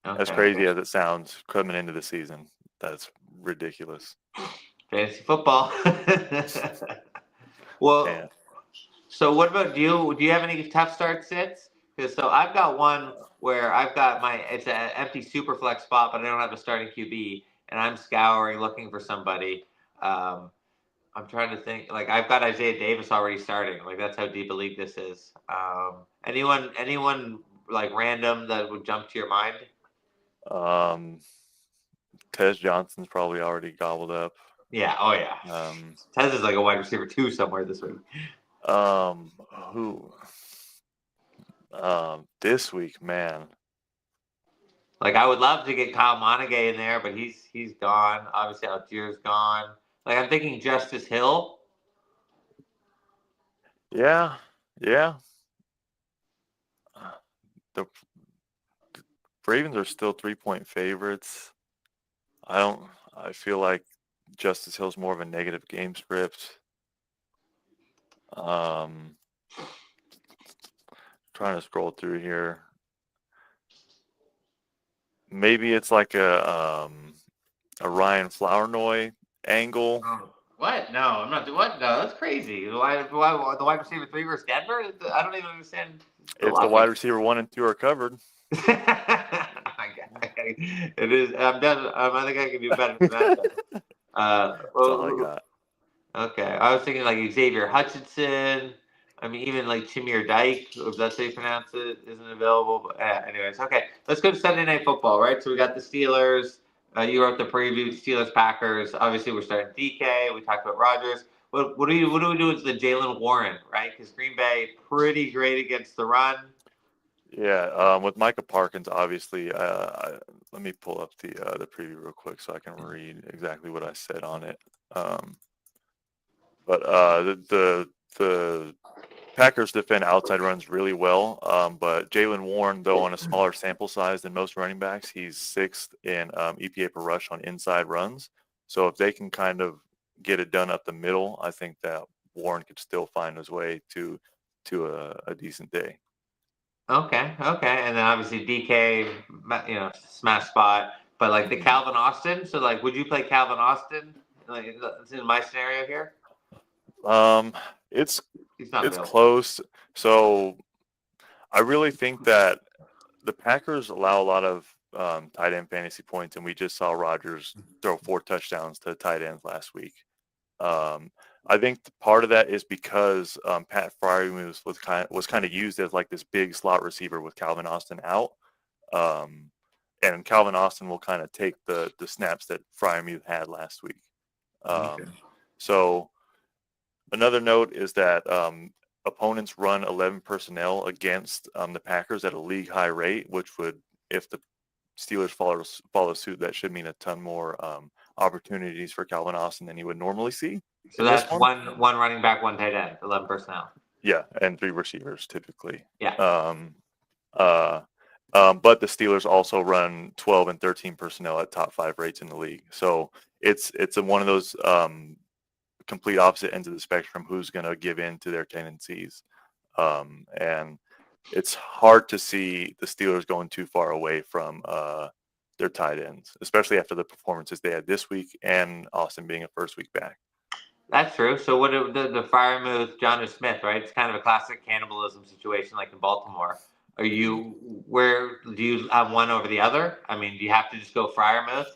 As Okay. crazy as it sounds coming into the season, that's ridiculous. Fantasy football. Well, And so what about do you have any tough start sits? Because so I've got one where I've got it's an empty super flex spot, but I don't have a starting QB, and I'm scouring looking for somebody. Um, I'm trying to think. Like I've got Isaiah Davis already starting. Like that's how deep a league this is. Anyone like random that would jump to your mind? um, Tez Johnson's probably already gobbled up. Yeah. Oh yeah. Um, Tez is like a wide receiver too somewhere this week. who? This week, man. Like I would love to get Kyle Monaghay in there, but he's gone. Obviously, Altier's gone. Like I'm thinking Justice Hill. Yeah, yeah. The Ravens are still 3-point favorites. I don't. I feel like Justice Hill's more of a negative game script. Um, Trying to scroll through here. Maybe it's like a Ryan Flournoy angle. Oh, what? No, I'm not. What? No, that's crazy. The wide receiver three versus Denver? I don't even understand the If the wide logic. receiver 1 and 2 are covered, It is. I'm done. I think I can do better than that. Though. that's all I got. Okay, I was thinking like Xavier Hutchinson. I mean, even like Chimere Dyke, if that's how you pronounce it, isn't available. But anyways, okay, let's go to Sunday Night Football, right? So we got the Steelers. You wrote the preview, Steelers Packers. Obviously, we're starting DK. We talked about Rodgers. What do we do with the Jalen Warren, right? Because Green Bay pretty great against the run. Yeah, with Micah Parkins, obviously. Let me pull up the preview real quick so I can read exactly what I said on it. But the Packers defend outside runs really well. But Jalen Warren, though, on a smaller sample size than most running backs, he's sixth in EPA per rush on inside runs. So if they can kind of get it done up the middle, I think that Warren could still find his way to a decent day. Okay, and then obviously DK, smash spot. But like the Mhm. Calvin Austin, so like, would you play Calvin Austin? Like, it's in my scenario here. Um, it's He's not it's available. close. So I really think that the Packers allow a lot of tight end fantasy points, and we just saw Rodgers throw 4 touchdowns to tight ends last week. I think part of that is because Pat Freiermuth was kind of used as like this big slot receiver with Calvin Austin out, and Calvin Austin will kind of take the snaps that Freiermuth had last week. So another note is that opponents run 11 personnel against the Packers at a league high rate, which would, if the Steelers follow suit, that should mean a ton more opportunities for Calvin Austin than you would normally see. So that's one running back, one tight end, 11 personnel. Yeah, and 3 receivers typically. Yeah. But the Steelers also run 12 and 13 personnel at top 5 rates in the league. So it's one of those complete opposite ends of the spectrum who's going to give in to their tendencies. And it's hard to see the Steelers going too far away from their tight ends, especially after the performances they had this week and Austin being a first week back. That's true. So what the Freiermuth, Jonnu Smith, right? It's kind of a classic cannibalism situation like in Baltimore. Do you have one over the other? I mean, do you have to just go Freiermuth?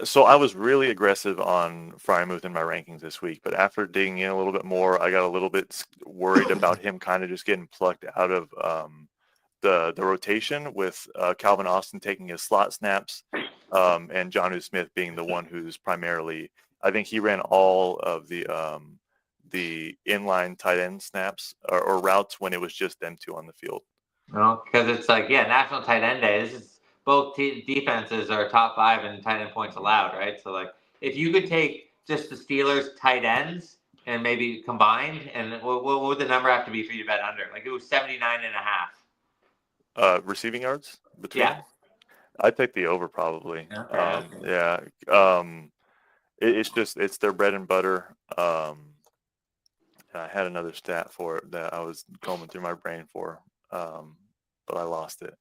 So I was really aggressive on Freiermuth in my rankings this week, but after digging in a little bit more, I got a little bit worried about him kind of just getting plucked out of the rotation with Calvin Austin taking his slot snaps and Jonnu Smith being the one who's primarily, I think he ran all of the inline tight end snaps or routes when it was just them two on the field. No, because it's like, National Tight End Day. This is both defenses are top 5 in tight end points allowed, right? So like, if you could take just the Steelers tight ends and maybe combined, and what would the number have to be for you to bet under? Like it was 79.5. Receiving yards between? Yeah. I'd take the over probably. Okay. It's their bread and butter. I had another stat for it that I was combing through my brain for, but I lost it.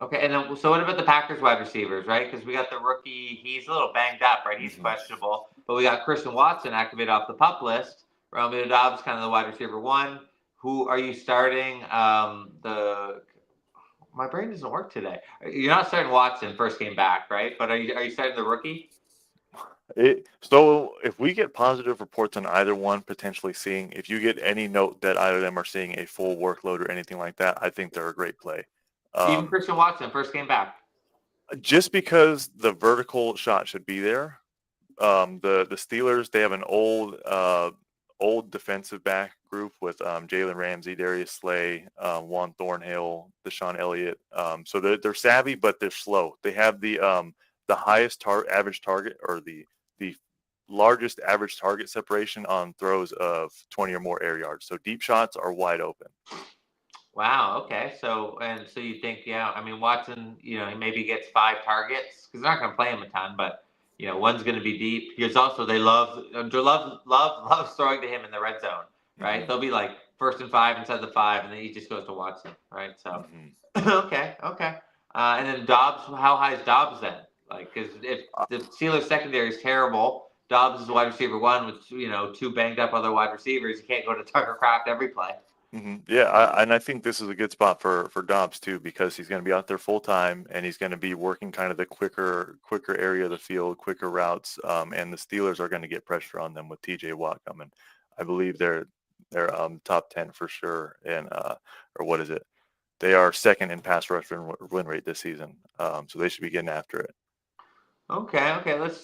Okay, and then so what about the Packers wide receivers, right? Because we got the rookie, he's a little banged up, right? He's questionable, but we got Christian Watson activated off the PUP list. Romeo Doubs, kind of the wide receiver 1. Who are you starting? My brain doesn't work today. You're not starting Watson first game back, right? But are you starting the rookie? So if we get positive reports on either one potentially seeing, if you get any note that either of them are seeing a full workload or anything like that, I think they're a great play. Even Christian Watson, first game back. Just because the vertical shot should be there. The Steelers, they have an old defensive back group with Jalen Ramsey, Darius Slay, Juan Thornhill, Deshaun Elliott. So they're savvy, but they're slow. They have the highest average target, or the largest average target separation on throws of 20 or more air yards. So deep shots are wide open. Wow. Okay. So you think, I mean, Watson, he maybe gets 5 targets because they're not going to play him a ton, but one's going to be deep. Here's also they love throwing to him in the red zone, right? They'll be like 1st and 5 inside the 5, and then he just goes to Watson, right? So okay. And then Dobbs, how high is Dobbs then? Like, because if the Steelers secondary is terrible, Dobbs is wide receiver 1 with 2 banged up other wide receivers. You can't go to Tucker Kraft every play. Yeah, and I think this is a good spot for Dobbs too, because he's going to be out there full time and he's going to be working kind of the quicker area of the field, quicker routes, and the Steelers are going to get pressure on them with T.J. Watt coming. I believe they're top 10 for sure, and or what is it? They are second in pass rush win rate this season, so they should be getting after it. Okay.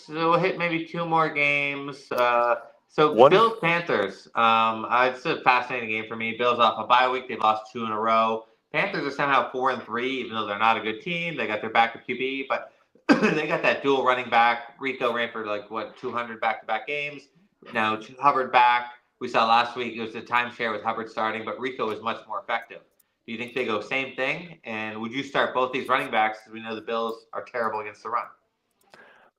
We'll hit maybe 2 more games. So Bills Panthers, it's a fascinating game for me. Bills off a bye week, they've lost 2 in a row. Panthers are somehow 4-3, even though they're not a good team. They got their backup QB, but they got that dual running back. Rico ran for 200 back-to-back games. Now Hubbard back. We saw last week it was a timeshare with Hubbard starting, but Rico is much more effective. Do you think they go same thing? And would you start both these running backs? Because we know the Bills are terrible against the run.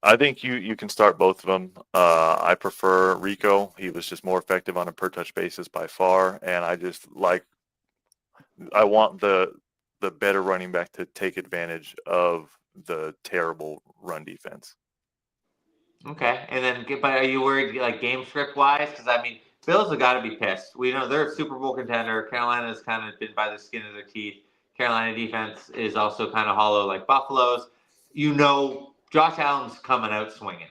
I think you can start both of them. I prefer Rico. He was just more effective on a per touch basis by far, and I want the better running back to take advantage of the terrible run defense. Okay, and then, but are you worried game script wise? Because I mean, Bills have got to be pissed. We know they're a Super Bowl contender. Carolina's kind of been by the skin of their teeth. Carolina defense is also kind of hollow like Buffalo's. Josh Allen's coming out swinging.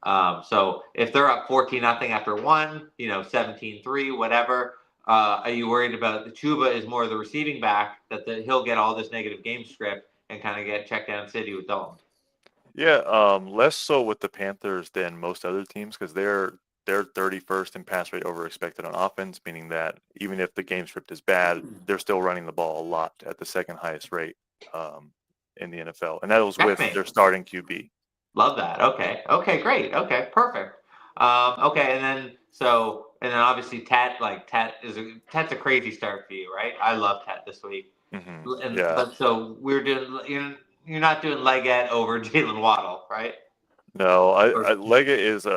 So if they're up 14-0 after one, 17-3, whatever, are you worried about the Chuba is more of the receiving back that he'll get all this negative game script and kind of get checked down city with Dalton? Yeah, less so with the Panthers than most other teams because they're 31st in pass rate over expected on offense, meaning that even if the game script is bad, they're still running the ball a lot at the second highest rate in the NFL, and that was with Checkmate. their starting QB. Love that. Okay. Okay. Great. Okay. Perfect. Okay. And then obviously Tet's a crazy start for you, right? I love Tet this week. Yeah. But so you're not doing Leggett over Jalen Waddle, right? No, Leggett is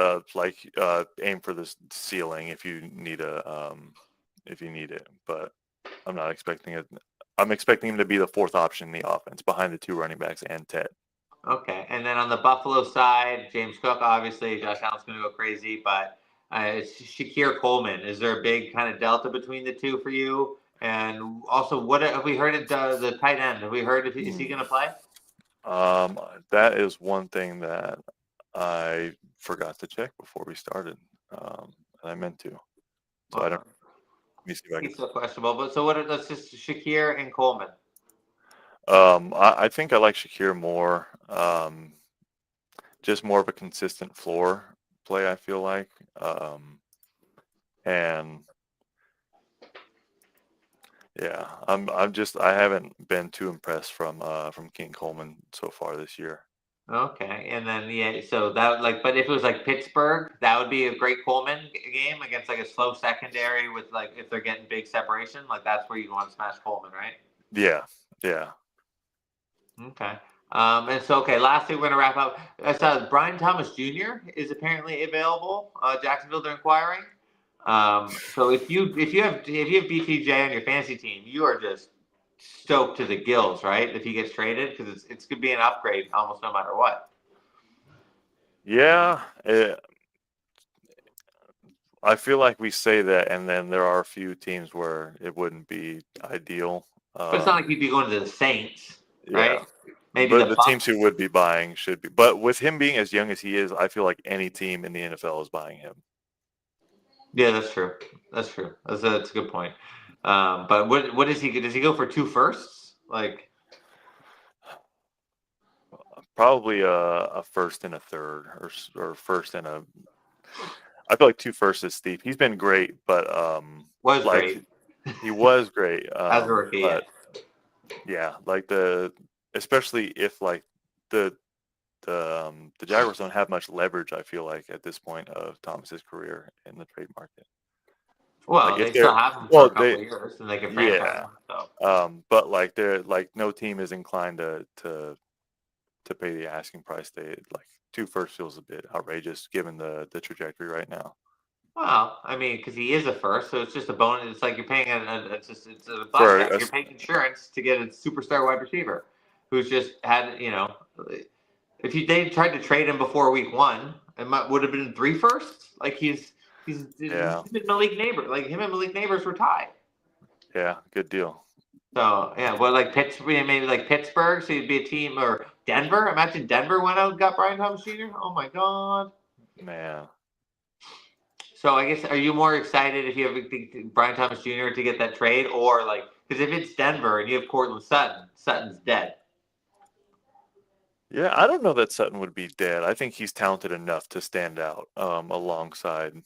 aim for the ceiling if you need it, but I'm not expecting it. I'm expecting him to be the fourth option in the offense behind the two running backs and Ted. Okay. And then on the Buffalo side, James Cook, obviously, Josh Allen's going to go crazy, but it's Shakir Coleman. Is there a big kind of delta between the two for you? And also, what have we heard at the tight end? Have we heard is he going to play? That is one thing that I forgot to check before we started. I meant to. So I don't. Let me see if I can. He's still questionable, but so that's just Shakir and Coleman. I think I like Shakir more. Just more of a consistent floor play, I feel like. And yeah, I haven't been too impressed from King Coleman so far this year. Okay, and then so that but if it was like Pittsburgh, that would be a great Coleman game against like a slow secondary with like if they're getting big separation, like that's where you want to smash Coleman, right? Yeah. Okay. And so lastly, we're gonna wrap up. I saw Brian Thomas Jr. is apparently available. Jacksonville, they're inquiring. So if you have BTJ on your fantasy team, you are just stoked to the gills, right? If he gets traded, because it's going to be an upgrade almost no matter what. Yeah, I feel like we say that, and then there are a few teams where it wouldn't be ideal. But it's not like he'd be going to the Saints, right? Yeah, Maybe but the the teams Bucs. who would be buying should be. But with him being as young as he is, I feel like any team in the NFL is buying him. Yeah, that's true. That's true. That's a good point. But what is he? Does he go for 2 firsts? Like Probably a first and a third, or first and a. I feel like 2 firsts is steep. He's been great, but was great he was great. as a rookie. But yeah, especially if like the Jaguars don't have much leverage. I feel like at this point of Thomas's career in the trade market. Well, Like they still have him for a couple of years, and they can franchise him. So. But like they're like no team is inclined to pay the asking price. They like 2 firsts feels a bit outrageous given the trajectory right now. Well, I mean, because he is a first, so it's just a bonus. It's like you're paying it's a bus. You're paying insurance to get a superstar wide receiver, who's just had if they tried to trade him before week 1, would have been 3 firsts. Like he's him and Malik Neighbors. Like him and Malik Neighbors were tied. Yeah, good deal. So like Pittsburgh, maybe like Pittsburgh. So you'd be a team or Denver. Imagine Denver went out and got Brian Thomas Jr. Oh my God, man. So I guess, are you more excited if you have Brian Thomas Jr. to get that trade, or like because if it's Denver and you have Cortland Sutton, Sutton's dead. Yeah, I don't know that Sutton would be dead. I think he's talented enough to stand out alongside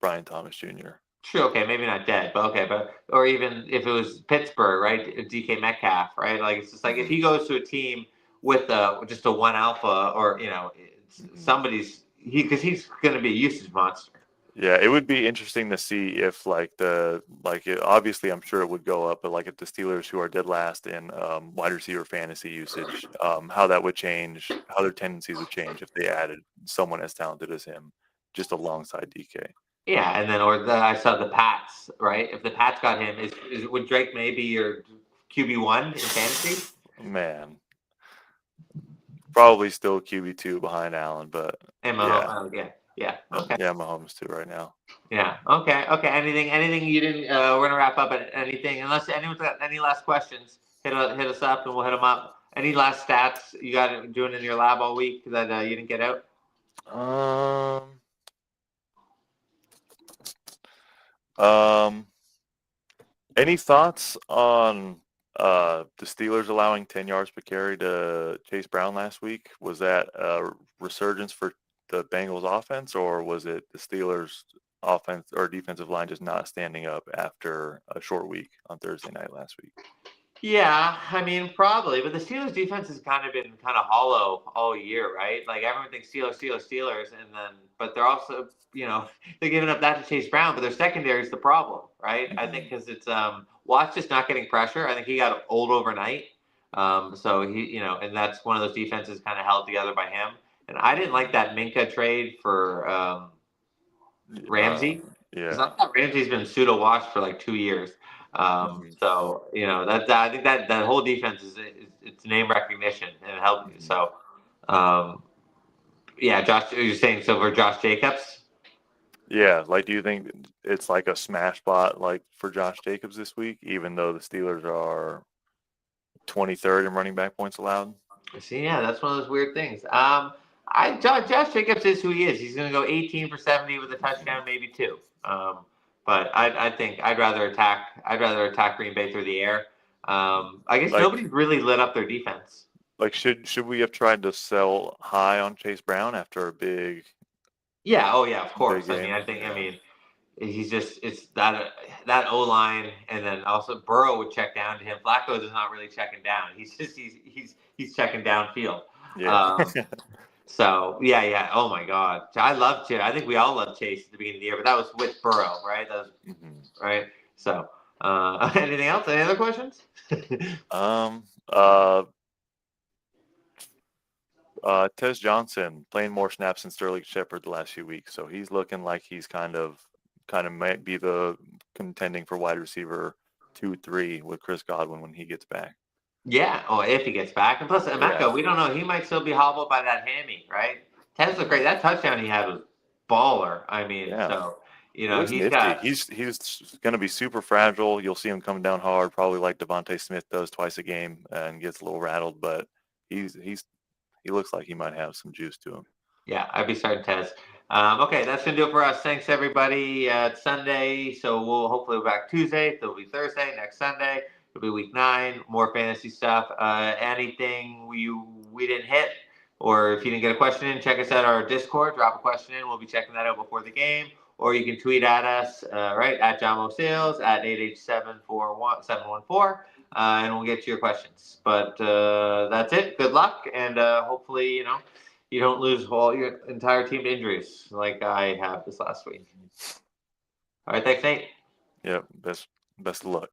Brian Thomas Jr. Sure, okay, maybe not dead, but or even if it was Pittsburgh, right? DK Metcalf, right? Like it's just like if he goes to a team with just a 1 alpha, or somebody's because he's going to be a usage monster. Yeah, it would be interesting to see if obviously I'm sure it would go up, but like if the Steelers, who are dead last in wide receiver fantasy usage, how that would change, how their tendencies would change if they added someone as talented as him just alongside DK. Yeah, and then I saw the Pats, right? If the Pats got him, would Drake May be your QB1 in fantasy? Man, probably still QB2 behind Allen, but yeah. Okay. Yeah, Mahomes too right now. Yeah. Okay. Anything you didn't? We're gonna wrap up at anything. Unless anyone's got any last questions, hit us up and we'll hit them up. Any last stats you got doing in your lab all week that you didn't get out? Any thoughts on the Steelers allowing 10 yards per carry to Chase Brown last week? Was that a resurgence for the Bengals offense, or was it the Steelers offense or defensive line just not standing up after a short week on Thursday night last week? Yeah, I mean, probably. But the Steelers defense has kind of been kind of hollow all year, right? Like everyone thinks Steelers, and but they're also, they're giving up that to Chase Brown, but their secondary is the problem, right? I think because it's Watt's just not getting pressure. I think he got old overnight. So and that's one of those defenses kind of held together by him. And I didn't like that Minka trade for Ramsey, because I Yeah. thought Ramsey's been pseudo washed for like 2 years. So that I think that whole defense is it's name recognition and help. So yeah, Josh, you're saying so for Josh Jacobs? Yeah, like, do you think it's like a smash spot like for Josh Jacobs this week, even though the Steelers are 23rd in running back points allowed? See, yeah, that's one of those weird things. Josh Jacobs is who he is. He's going to go 18 for 70 with a touchdown, maybe two. But I think I'd rather attack Green Bay through the air. I guess nobody's really lit up their defense. Like, should we have tried to sell high on Chase Brown after a big? Yeah. Oh, yeah. Of course. Big game? I mean, he's just it's that O line, and then also Burrow would check down to him. Flacco is not really checking down. He's checking downfield. Yeah. So yeah. Oh my God, I love Chase. I think we all love Chase at the beginning of the year, but that was with Burrow, right? That was right. So anything else? Any other questions? Tez Johnson playing more snaps than Sterling Shepard the last few weeks, so he's looking like he's kind of might be the contending for wide receiver 2-3 with Chris Godwin when he gets back. Yeah. Oh, if he gets back, and plus Emeka, we don't know. He might still be hobbled by that hammy, right? Tez looked great. That touchdown he had was baller. I mean, so he's he's nifty. got. He's going to be super fragile. You'll see him come down hard, probably like Devontae Smith does twice a game and gets a little rattled, but he looks like he might have some juice to him. Yeah, I'd be starting Tez. Okay, that's gonna do it for us. Thanks everybody. It's Sunday, so we'll hopefully be back Tuesday. It'll be Thursday next Sunday. It'll be week 9. More fantasy stuff. Anything we didn't hit, or if you didn't get a question in, check us out our Discord. Drop a question in. We'll be checking that out before the game. Or you can tweet at us, right, at John Sales at 887-41714, and we'll get to your questions. But that's it. Good luck, and hopefully, you don't lose all your entire team to injuries like I have this last week. All right, thanks, Nate. Yeah, best of luck.